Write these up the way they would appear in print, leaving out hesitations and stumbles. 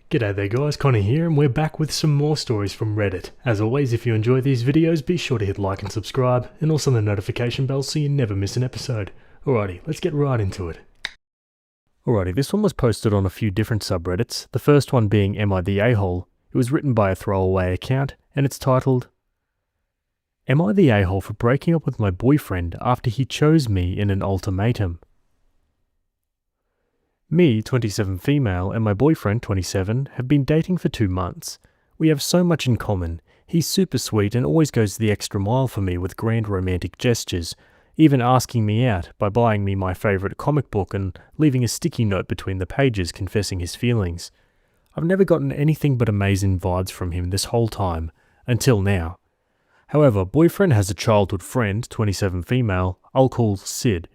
G'day there guys, Connor here, and we're back with some more stories from Reddit. As always, if you enjoy these videos, be sure to hit like and subscribe, and also the notification bell so you never miss an episode. Alrighty, let's get right into it. Alrighty, this one was posted on a few different subreddits, the first one being Am I the A-hole? It was written by a throwaway account, and it's titled, Am I the a-hole for breaking up with my boyfriend after he chose me in an ultimatum? Me, 27 female, and my boyfriend, 27, have been dating for 2 months. We have so much in common. He's super sweet and always goes the extra mile for me with grand romantic gestures, even asking me out by buying me my favourite comic book and leaving a sticky note between the pages confessing his feelings. I've never gotten anything but amazing vibes from him this whole time, until now. However, boyfriend has a childhood friend, 27 female, I'll call Sid.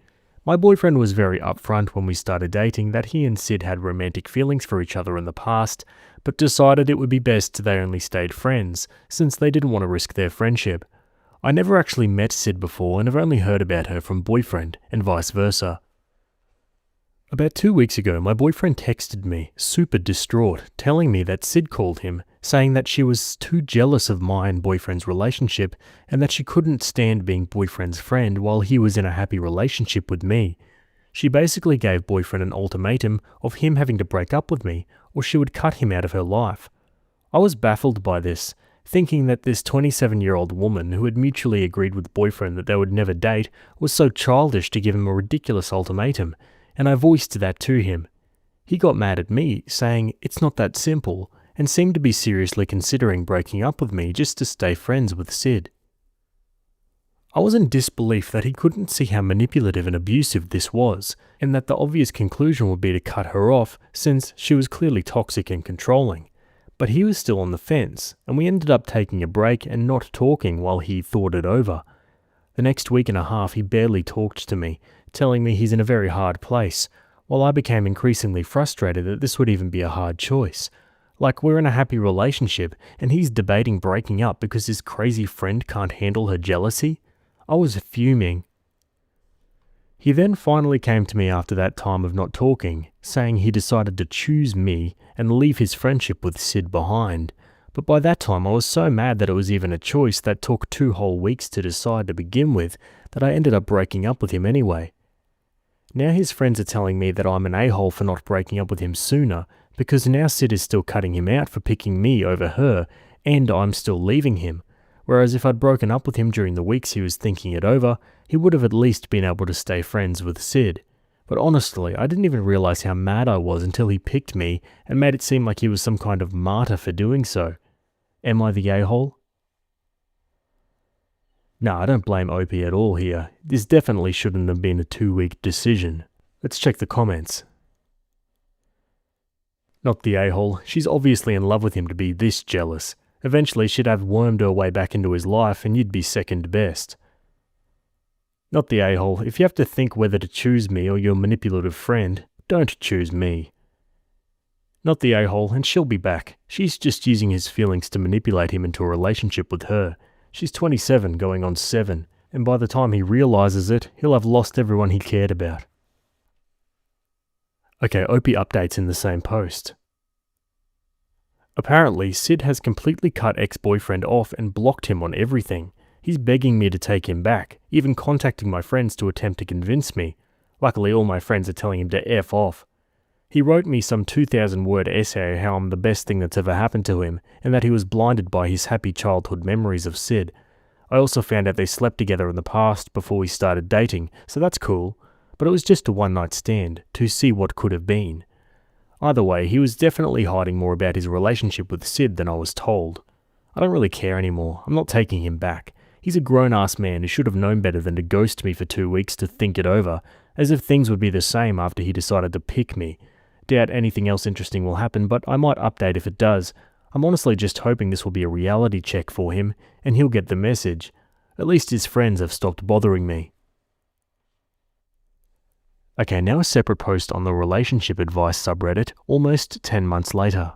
My boyfriend was very upfront when we started dating that he and Sid had romantic feelings for each other in the past, but decided it would be best they only stayed friends, since they didn't want to risk their friendship. I never actually met Sid before and have only heard about her from boyfriend, and vice versa. About 2 weeks ago, my boyfriend texted me, super distraught, telling me that Sid called him, saying that she was too jealous of my and boyfriend's relationship and that she couldn't stand being boyfriend's friend while he was in a happy relationship with me. She basically gave boyfriend an ultimatum of him having to break up with me or she would cut him out of her life. I was baffled by this, thinking that this 27-year-old woman who had mutually agreed with boyfriend that they would never date was so childish to give him a ridiculous ultimatum, and I voiced that to him. He got mad at me, saying it's not that simple, and seemed to be seriously considering breaking up with me just to stay friends with Sid. I was in disbelief that he couldn't see how manipulative and abusive this was, and that the obvious conclusion would be to cut her off since she was clearly toxic and controlling. But he was still on the fence, and we ended up taking a break and not talking while he thought it over. The next week and a half he barely talked to me, telling me he's in a very hard place, while I became increasingly frustrated that this would even be a hard choice. Like we're in a happy relationship and he's debating breaking up because his crazy friend can't handle her jealousy? I was fuming. He then finally came to me after that time of not talking, saying he decided to choose me and leave his friendship with Sid behind. But by that time I was so mad that it was even a choice that took 2 whole weeks to decide to begin with that I ended up breaking up with him anyway. Now his friends are telling me that I'm an a-hole for not breaking up with him sooner, because now Sid is still cutting him out for picking me over her, and I'm still leaving him, whereas if I'd broken up with him during the weeks he was thinking it over, he would have at least been able to stay friends with Sid. But honestly, I didn't even realize how mad I was until he picked me and made it seem like he was some kind of martyr for doing so. Am I the a-hole? No, I don't blame Opie at all here. This definitely shouldn't have been a 2-week decision. Let's check the comments. Not the a-hole. She's obviously in love with him to be this jealous. Eventually she'd have wormed her way back into his life and you'd be second best. Not the a-hole. If you have to think whether to choose me or your manipulative friend, don't choose me. Not the a-hole, and she'll be back. She's just using his feelings to manipulate him into a relationship with her. She's 27 going on 7, and by the time he realizes it, he'll have lost everyone he cared about. Okay, Opie updates in the same post. Apparently, Sid has completely cut ex-boyfriend off and blocked him on everything. He's begging me to take him back, even contacting my friends to attempt to convince me. Luckily, all my friends are telling him to F off. He wrote me some 2,000-word essay how I'm the best thing that's ever happened to him, and that he was blinded by his happy childhood memories of Sid. I also found out they slept together in the past before we started dating, so that's cool. But it was just a one-night stand, to see what could have been. Either way, he was definitely hiding more about his relationship with Sid than I was told. I don't really care anymore. I'm not taking him back. He's a grown-ass man who should have known better than to ghost me for 2 weeks to think it over, as if things would be the same after he decided to pick me. Doubt anything else interesting will happen, but I might update if it does. I'm honestly just hoping this will be a reality check for him, and he'll get the message. At least his friends have stopped bothering me. Okay, now a separate post on the relationship advice subreddit, almost 10 months later.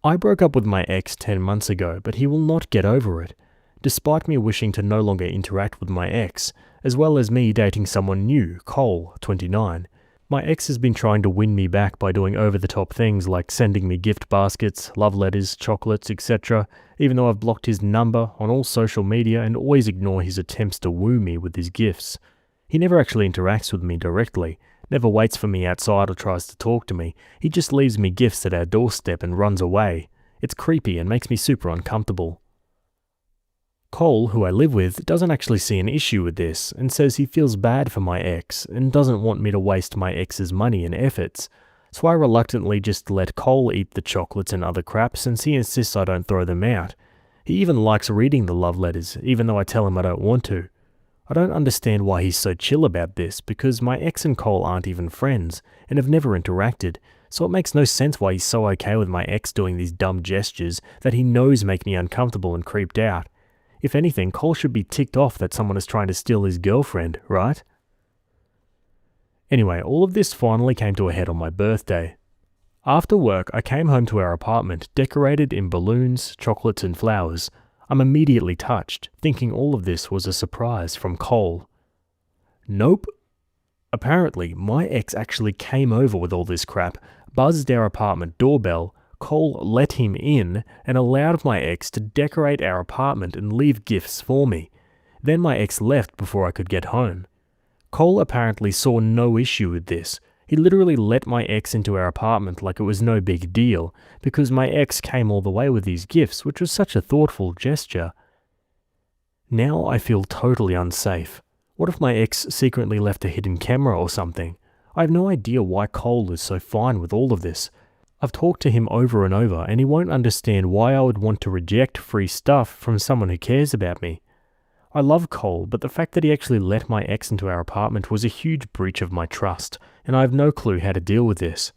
I broke up with my ex 10 months ago, but he will not get over it. Despite me wishing to no longer interact with my ex, as well as me dating someone new, Cole, 29, My ex has been trying to win me back by doing over-the-top things like sending me gift baskets, love letters, chocolates, etc., even though I've blocked his number on all social media and always ignore his attempts to woo me with his gifts. He never actually interacts with me directly, never waits for me outside or tries to talk to me. He just leaves me gifts at our doorstep and runs away. It's creepy and makes me super uncomfortable. Cole, who I live with, doesn't actually see an issue with this and says he feels bad for my ex and doesn't want me to waste my ex's money and efforts. So I reluctantly just let Cole eat the chocolates and other crap since he insists I don't throw them out. He even likes reading the love letters, even though I tell him I don't want to. I don't understand why he's so chill about this because my ex and Cole aren't even friends and have never interacted, so it makes no sense why he's so okay with my ex doing these dumb gestures that he knows make me uncomfortable and creeped out. If anything, Cole should be ticked off that someone is trying to steal his girlfriend, right? Anyway, all of this finally came to a head on my birthday. After work, I came home to our apartment, decorated in balloons, chocolates and flowers. I'm immediately touched, thinking all of this was a surprise from Cole. Nope. Apparently, my ex actually came over with all this crap, buzzed our apartment doorbell, Cole let him in and allowed my ex to decorate our apartment and leave gifts for me. Then my ex left before I could get home. Cole apparently saw no issue with this. He literally let my ex into our apartment like it was no big deal, because my ex came all the way with these gifts, which was such a thoughtful gesture. Now I feel totally unsafe. What if my ex secretly left a hidden camera or something? I have no idea why Cole is so fine with all of this. I've talked to him over and over, and he won't understand why I would want to reject free stuff from someone who cares about me. I love Cole, but the fact that he actually let my ex into our apartment was a huge breach of my trust, and I have no clue how to deal with this.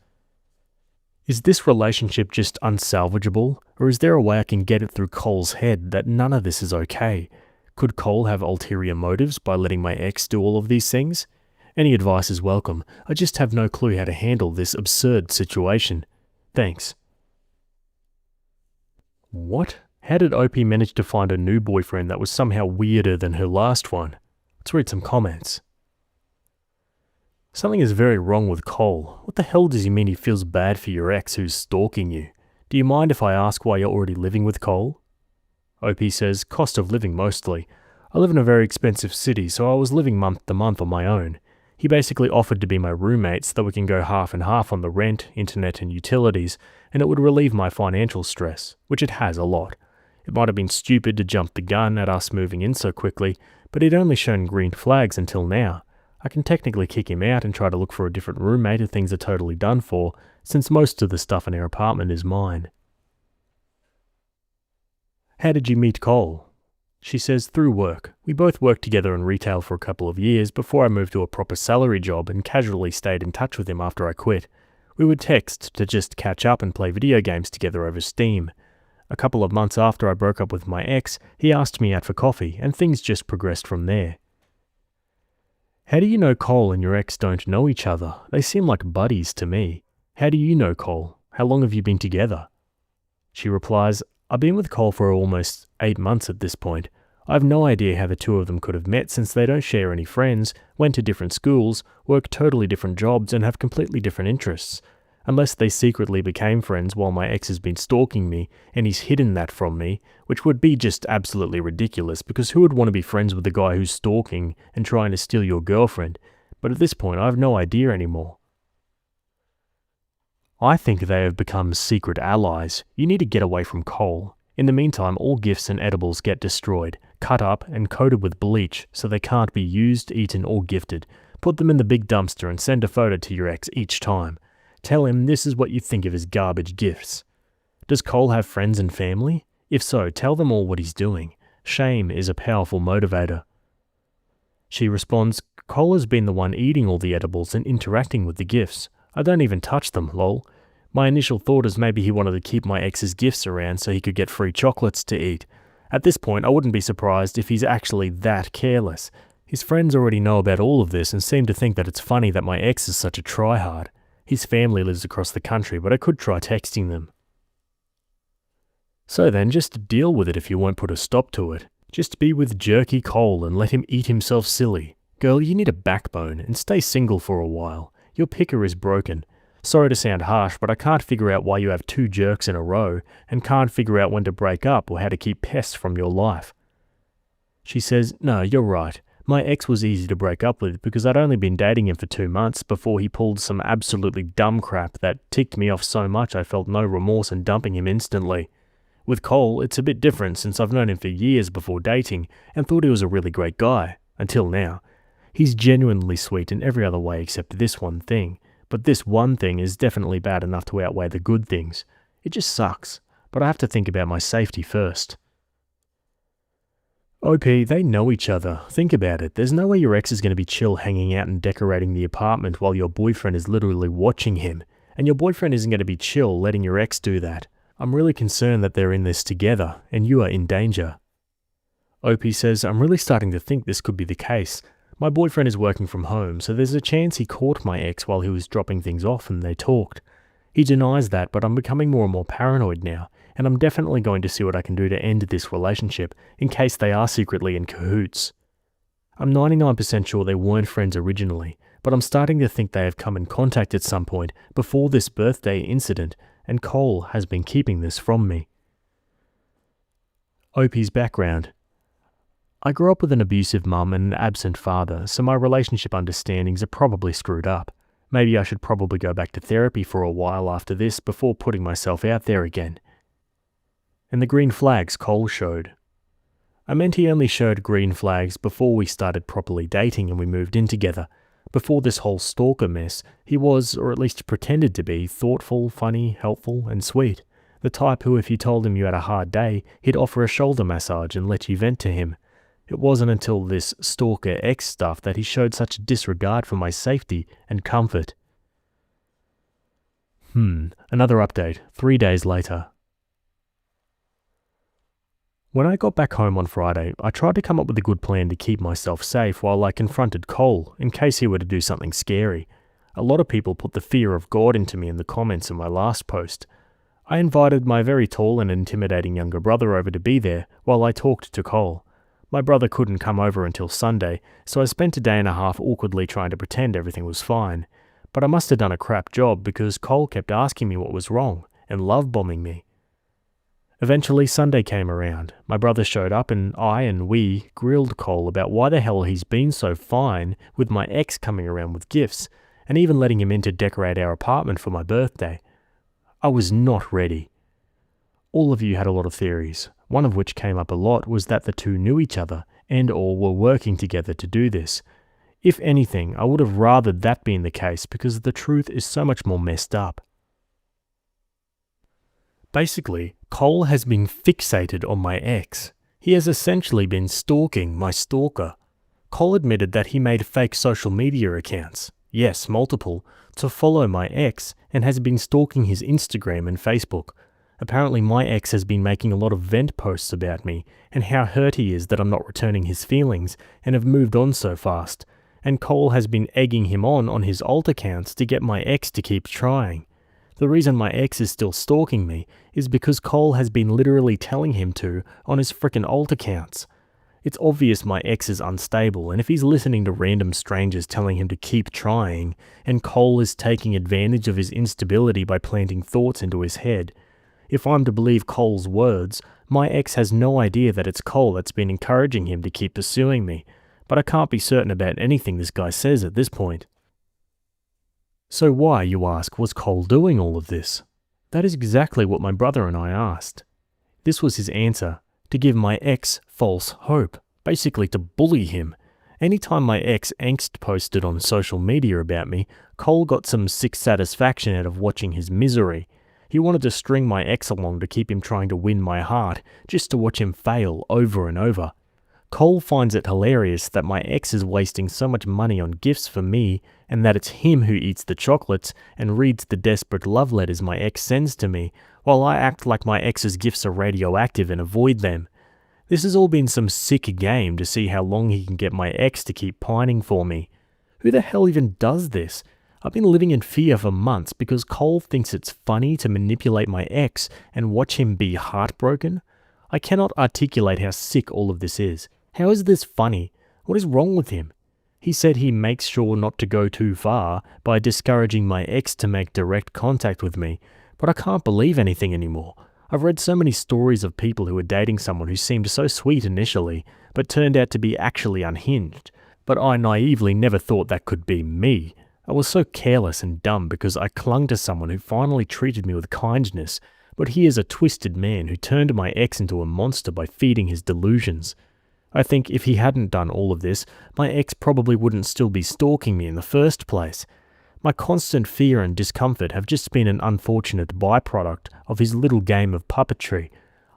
Is this relationship just unsalvageable, or is there a way I can get it through Cole's head that none of this is okay? Could Cole have ulterior motives by letting my ex do all of these things? Any advice is welcome. I just have no clue how to handle this absurd situation. Thanks. What? How did OP manage to find a new boyfriend that was somehow weirder than her last one? Let's read some comments. Something is very wrong with Cole. What the hell does he mean he feels bad for your ex who's stalking you? Do you mind if I ask why you're already living with Cole? OP says, cost of living mostly. I live in a very expensive city, so I was living month to month on my own. He basically offered to be my roommate so that we can go half and half on the rent, internet and utilities, and it would relieve my financial stress, which it has a lot. It might have been stupid to jump the gun at us moving in so quickly, but he'd only shown green flags until now. I can technically kick him out and try to look for a different roommate if things are totally done for, since most of the stuff in our apartment is mine. How did you meet Cole? She says, through work. We both worked together in retail for a couple of years before I moved to a proper salary job and casually stayed in touch with him after I quit. We would text to just catch up and play video games together over Steam. A couple of months after I broke up with my ex, he asked me out for coffee, and things just progressed from there. How do you know Cole and your ex don't know each other? They seem like buddies to me. How do you know Cole? How long have you been together? She replies, I've been with Cole for almost 8 months at this point. I have no idea how the two of them could have met since they don't share any friends, went to different schools, work totally different jobs and have completely different interests. Unless they secretly became friends while my ex has been stalking me and he's hidden that from me, which would be just absolutely ridiculous because who would want to be friends with the guy who's stalking and trying to steal your girlfriend? But at this point I have no idea anymore. I think they have become secret allies. You need to get away from Cole. In the meantime, all gifts and edibles get destroyed, cut up and coated with bleach so they can't be used, eaten or gifted. Put them in the big dumpster and send a photo to your ex each time. Tell him this is what you think of his garbage gifts. Does Cole have friends and family? If so, tell them all what he's doing. Shame is a powerful motivator. She responds, Cole has been the one eating all the edibles and interacting with the gifts. I don't even touch them, lol. My initial thought is maybe he wanted to keep my ex's gifts around so he could get free chocolates to eat. At this point, I wouldn't be surprised if he's actually that careless. His friends already know about all of this and seem to think that it's funny that my ex is such a tryhard. His family lives across the country, but I could try texting them. So then, just deal with it if you won't put a stop to it. Just be with jerky Cole and let him eat himself silly. Girl, you need a backbone and stay single for a while. Your picker is broken. Sorry to sound harsh, but I can't figure out why you have two jerks in a row and can't figure out when to break up or how to keep pests from your life. She says, no, you're right. My ex was easy to break up with because I'd only been dating him for 2 months before he pulled some absolutely dumb crap that ticked me off so much I felt no remorse in dumping him instantly. With Cole, it's a bit different since I've known him for years before dating and thought he was a really great guy, until now. He's genuinely sweet in every other way except this one thing, but this one thing is definitely bad enough to outweigh the good things. It just sucks, but I have to think about my safety first. OP, they know each other. Think about it. There's no way your ex is going to be chill hanging out and decorating the apartment while your boyfriend is literally watching him. And your boyfriend isn't going to be chill letting your ex do that. I'm really concerned that they're in this together, and you are in danger. OP says, I'm really starting to think this could be the case. My boyfriend is working from home, so there's a chance he caught my ex while he was dropping things off and they talked. He denies that, but I'm becoming more and more paranoid now, and I'm definitely going to see what I can do to end this relationship in case they are secretly in cahoots. I'm 99% sure they weren't friends originally, but I'm starting to think they have come in contact at some point before this birthday incident, and Cole has been keeping this from me. OP's background. I grew up with an abusive mum and an absent father, so my relationship understandings are probably screwed up. Maybe I should probably go back to therapy for a while after this before putting myself out there again. And the green flags Cole showed. I meant he only showed green flags before we started properly dating and we moved in together. Before this whole stalker mess, he was, or at least pretended to be, thoughtful, funny, helpful, and sweet. The type who, if you told him you had a hard day, he'd offer a shoulder massage and let you vent to him. It wasn't until this stalker ex stuff that he showed such disregard for my safety and comfort. Another update, 3 days later. When I got back home on Friday, I tried to come up with a good plan to keep myself safe while I confronted Cole in case he were to do something scary. A lot of people put the fear of God into me in the comments in my last post. I invited my very tall and intimidating younger brother over to be there while I talked to Cole. My brother couldn't come over until Sunday, so I spent a day and a half awkwardly trying to pretend everything was fine. But I must have done a crap job because Cole kept asking me what was wrong and love-bombing me. Eventually Sunday came around. My brother showed up and we grilled Cole about why the hell he's been so fine with my ex coming around with gifts and even letting him in to decorate our apartment for my birthday. I was not ready. All of you had a lot of theories. One of which came up a lot was that the two knew each other and or were working together to do this. If anything, I would have rathered that being the case because the truth is so much more messed up. Basically, Cole has been fixated on my ex. He has essentially been stalking my stalker. Cole admitted that he made fake social media accounts, yes, multiple, to follow my ex and has been stalking his Instagram and Facebook. Apparently my ex has been making a lot of vent posts about me and how hurt he is that I'm not returning his feelings and have moved on so fast, and Cole has been egging him on his alt accounts to get my ex to keep trying. The reason my ex is still stalking me is because Cole has been literally telling him to on his frickin' alt accounts. It's obvious my ex is unstable, and if he's listening to random strangers telling him to keep trying, and Cole is taking advantage of his instability by planting thoughts into his head, if I'm to believe Cole's words, my ex has no idea that it's Cole that's been encouraging him to keep pursuing me, but I can't be certain about anything this guy says at this point. So why, you ask, was Cole doing all of this? That is exactly what my brother and I asked. This was his answer, to give my ex false hope, basically to bully him. Anytime my ex angst posted on social media about me, Cole got some sick satisfaction out of watching his misery. He wanted to string my ex along to keep him trying to win my heart, just to watch him fail over and over. Cole finds it hilarious that my ex is wasting so much money on gifts for me, and that it's him who eats the chocolates and reads the desperate love letters my ex sends to me, while I act like my ex's gifts are radioactive and avoid them. This has all been some sick game to see how long he can get my ex to keep pining for me. Who the hell even does this? I've been living in fear for months because Cole thinks it's funny to manipulate my ex and watch him be heartbroken. I cannot articulate how sick all of this is. How is this funny? What is wrong with him? He said he makes sure not to go too far by discouraging my ex to make direct contact with me, but I can't believe anything anymore. I've read so many stories of people who were dating someone who seemed so sweet initially, but turned out to be actually unhinged. But I naively never thought that could be me. I was so careless and dumb because I clung to someone who finally treated me with kindness, but he is a twisted man who turned my ex into a monster by feeding his delusions. I think if he hadn't done all of this, my ex probably wouldn't still be stalking me in the first place. My constant fear and discomfort have just been an unfortunate byproduct of his little game of puppetry.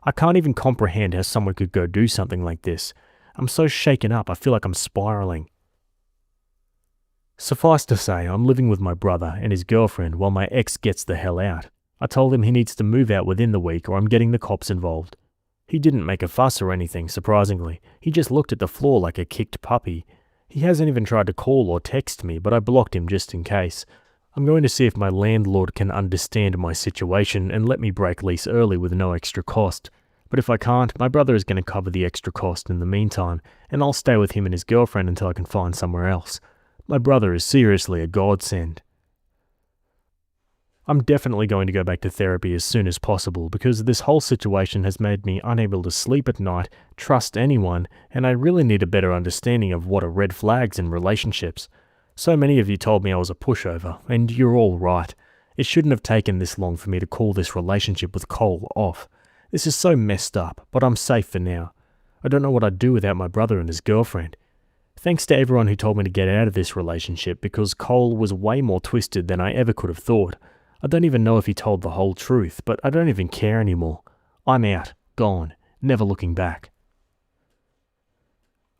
I can't even comprehend how someone could go do something like this. I'm so shaken up, I feel like I'm spiraling. Suffice to say, I'm living with my brother and his girlfriend while my ex gets the hell out. I told him he needs to move out within the week or I'm getting the cops involved. He didn't make a fuss or anything, surprisingly. He just looked at the floor like a kicked puppy. He hasn't even tried to call or text me, but I blocked him just in case. I'm going to see if my landlord can understand my situation and let me break lease early with no extra cost. But if I can't, my brother is going to cover the extra cost in the meantime, and I'll stay with him and his girlfriend until I can find somewhere else. My brother is seriously a godsend. I'm definitely going to go back to therapy as soon as possible because this whole situation has made me unable to sleep at night, trust anyone, and I really need a better understanding of what are red flags in relationships. So many of you told me I was a pushover, and you're all right. It shouldn't have taken this long for me to call this relationship with Cole off. This is so messed up, but I'm safe for now. I don't know what I'd do without my brother and his girlfriend. Thanks to everyone who told me to get out of this relationship because Cole was way more twisted than I ever could have thought. I don't even know if he told the whole truth, but I don't even care anymore. I'm out, gone, never looking back.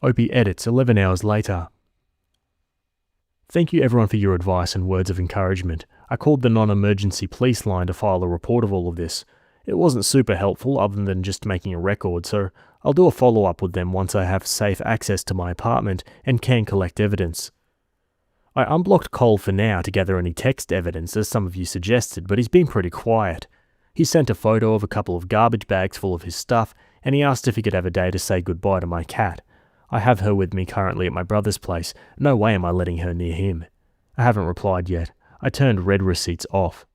Opie edits 11 hours later. Thank you everyone for your advice and words of encouragement. I called the non-emergency police line to file a report of all of this. It wasn't super helpful other than just making a record, so I'll do a follow-up with them once I have safe access to my apartment and can collect evidence. I unblocked Cole for now to gather any text evidence, as some of you suggested, but he's been pretty quiet. He sent a photo of a couple of garbage bags full of his stuff, and he asked if he could have a day to say goodbye to my cat. I have her with me currently at my brother's place. No way am I letting her near him. I haven't replied yet. I turned read receipts off.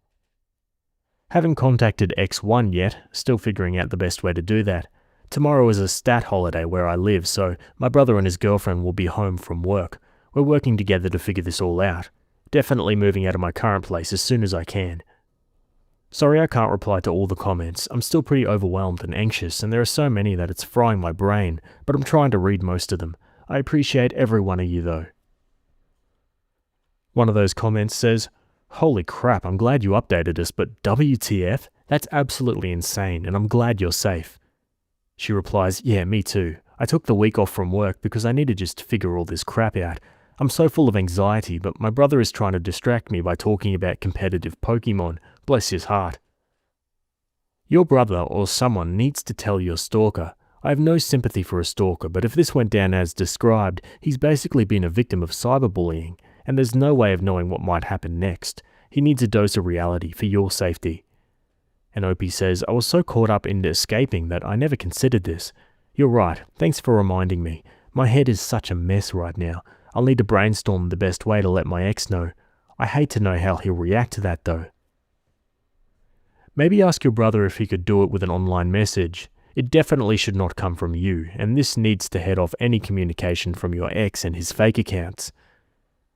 Haven't contacted X1 yet, still figuring out the best way to do that. Tomorrow is a stat holiday where I live, so my brother and his girlfriend will be home from work. We're working together to figure this all out. Definitely moving out of my current place as soon as I can. Sorry I can't reply to all the comments. I'm still pretty overwhelmed and anxious, and there are so many that it's frying my brain, but I'm trying to read most of them. I appreciate every one of you though. One of those comments says, "Holy crap, I'm glad you updated us, but WTF? That's absolutely insane, and I'm glad you're safe." She replies, "Yeah, me too. I took the week off from work because I need to just figure all this crap out. I'm so full of anxiety, but my brother is trying to distract me by talking about competitive Pokemon. Bless his heart." Your brother or someone needs to tell your stalker. I have no sympathy for a stalker, but if this went down as described, he's basically been a victim of cyberbullying, and there's no way of knowing what might happen next. He needs a dose of reality for your safety. And Opie says, "I was so caught up in escaping that I never considered this." You're right, thanks for reminding me. My head is such a mess right now. I'll need to brainstorm the best way to let my ex know. I hate to know how he'll react to that though. Maybe ask your brother if he could do it with an online message. It definitely should not come from you, and this needs to head off any communication from your ex and his fake accounts.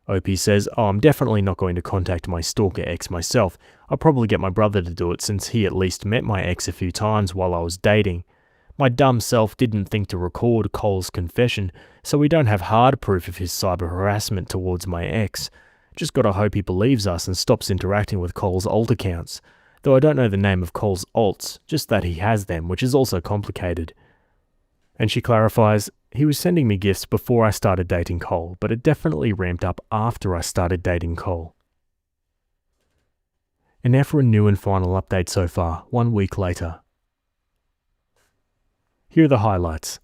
Opie says, I'm definitely not going to contact my stalker ex myself. I'll probably get my brother to do it since he at least met my ex a few times while I was dating. My dumb self didn't think to record Cole's confession, so we don't have hard proof of his cyber harassment towards my ex. Just gotta hope he believes us and stops interacting with Cole's alt accounts. Though I don't know the name of Cole's alts, just that he has them, which is also complicated. And she clarifies, he was sending me gifts before I started dating Cole, but it definitely ramped up after I started dating Cole. And now for a new and final update so far, 1 week later. Here are the highlights.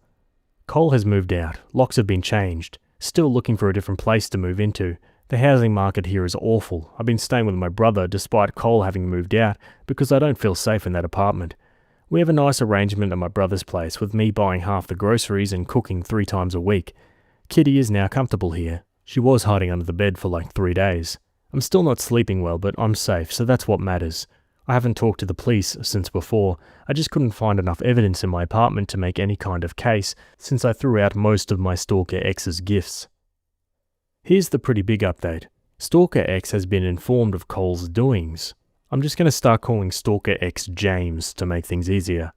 Cole has moved out, locks have been changed, still looking for a different place to move into. The housing market here is awful. I've been staying with my brother despite Cole having moved out because I don't feel safe in that apartment. We have a nice arrangement at my brother's place with me buying half the groceries and cooking 3 times a week. Kitty is now comfortable here. She was hiding under the bed for like 3 days. I'm still not sleeping well, but I'm safe, so that's what matters. I haven't talked to the police since before. I just couldn't find enough evidence in my apartment to make any kind of case, since I threw out most of my Stalker X's gifts. Here's the pretty big update. Stalker X has been informed of Cole's doings. I'm just going to start calling Stalker X James to make things easier.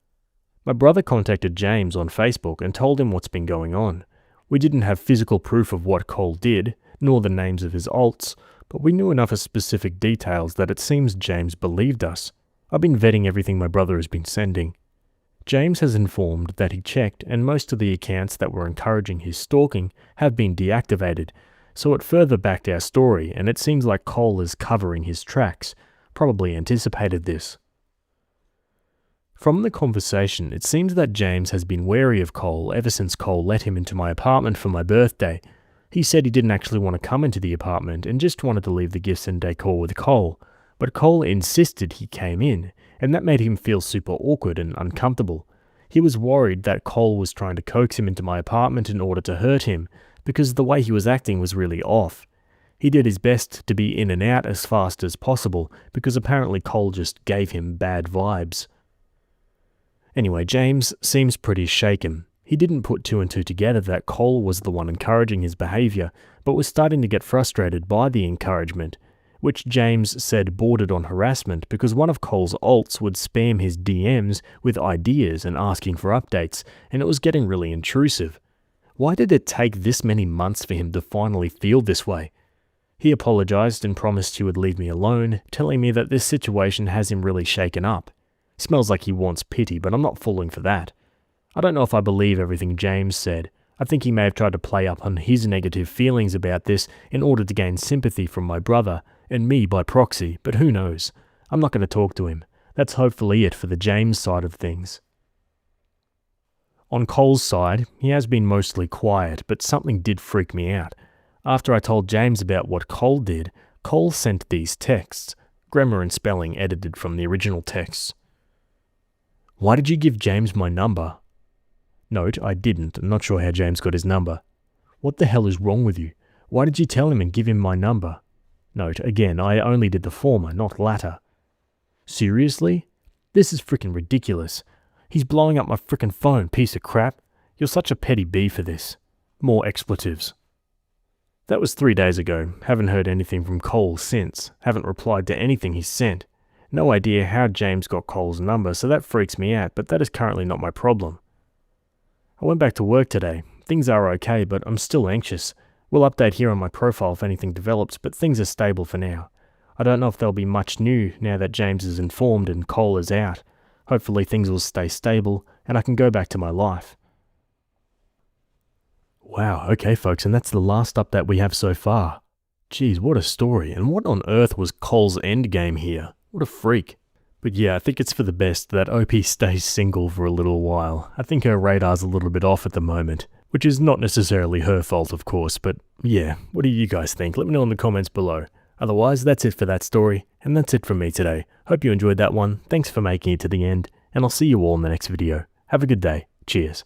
My brother contacted James on Facebook and told him what's been going on. We didn't have physical proof of what Cole did, nor the names of his alts, but we knew enough of specific details that it seems James believed us. I've been vetting everything my brother has been sending. James has informed that he checked and most of the accounts that were encouraging his stalking have been deactivated, so it further backed our story, and it seems like Cole is covering his tracks. Probably anticipated this. From the conversation, it seems that James has been wary of Cole ever since Cole let him into my apartment for my birthday. He said he didn't actually want to come into the apartment and just wanted to leave the gifts and decor with Cole, but Cole insisted he came in, and that made him feel super awkward and uncomfortable. He was worried that Cole was trying to coax him into my apartment in order to hurt him, because the way he was acting was really off. He did his best to be in and out as fast as possible, because apparently Cole just gave him bad vibes. Anyway, James seems pretty shaken. He didn't put two and two together that Cole was the one encouraging his behaviour, but was starting to get frustrated by the encouragement, which James said bordered on harassment because one of Cole's alts would spam his DMs with ideas and asking for updates, and it was getting really intrusive. Why did it take this many months for him to finally feel this way? He apologised and promised he would leave me alone, telling me that this situation has him really shaken up. Smells like he wants pity, but I'm not falling for that. I don't know if I believe everything James said. I think he may have tried to play up on his negative feelings about this in order to gain sympathy from my brother, and me by proxy, but who knows? I'm not going to talk to him. That's hopefully it for the James side of things. On Cole's side, he has been mostly quiet, but something did freak me out. After I told James about what Cole did, Cole sent these texts, grammar and spelling edited from the original texts. Why did you give James my number? Note, I didn't. I'm not sure how James got his number. What the hell is wrong with you? Why did you tell him and give him my number? Note, again, I only did the former, not latter. Seriously? This is frickin' ridiculous. He's blowing up my frickin' phone, piece of crap. You're such a petty bee for this. More expletives. That was 3 days ago. Haven't heard anything from Cole since. Haven't replied to anything he sent. No idea how James got Cole's number, so that freaks me out, but that is currently not my problem. I went back to work today. Things are okay, but I'm still anxious. We'll update here on my profile if anything develops, but things are stable for now. I don't know if there'll be much new now that James is informed and Cole is out. Hopefully things will stay stable, and I can go back to my life. Wow, okay folks, and that's the last update we have so far. Geez, what a story, and what on earth was Cole's endgame here? What a freak. But yeah, I think it's for the best that OP stays single for a little while. I think her radar's a little bit off at the moment, which is not necessarily her fault of course, but yeah, what do you guys think? Let me know in the comments below. Otherwise, that's it for that story, and that's it from me today. Hope you enjoyed that one, thanks for making it to the end, and I'll see you all in the next video. Have a good day. Cheers.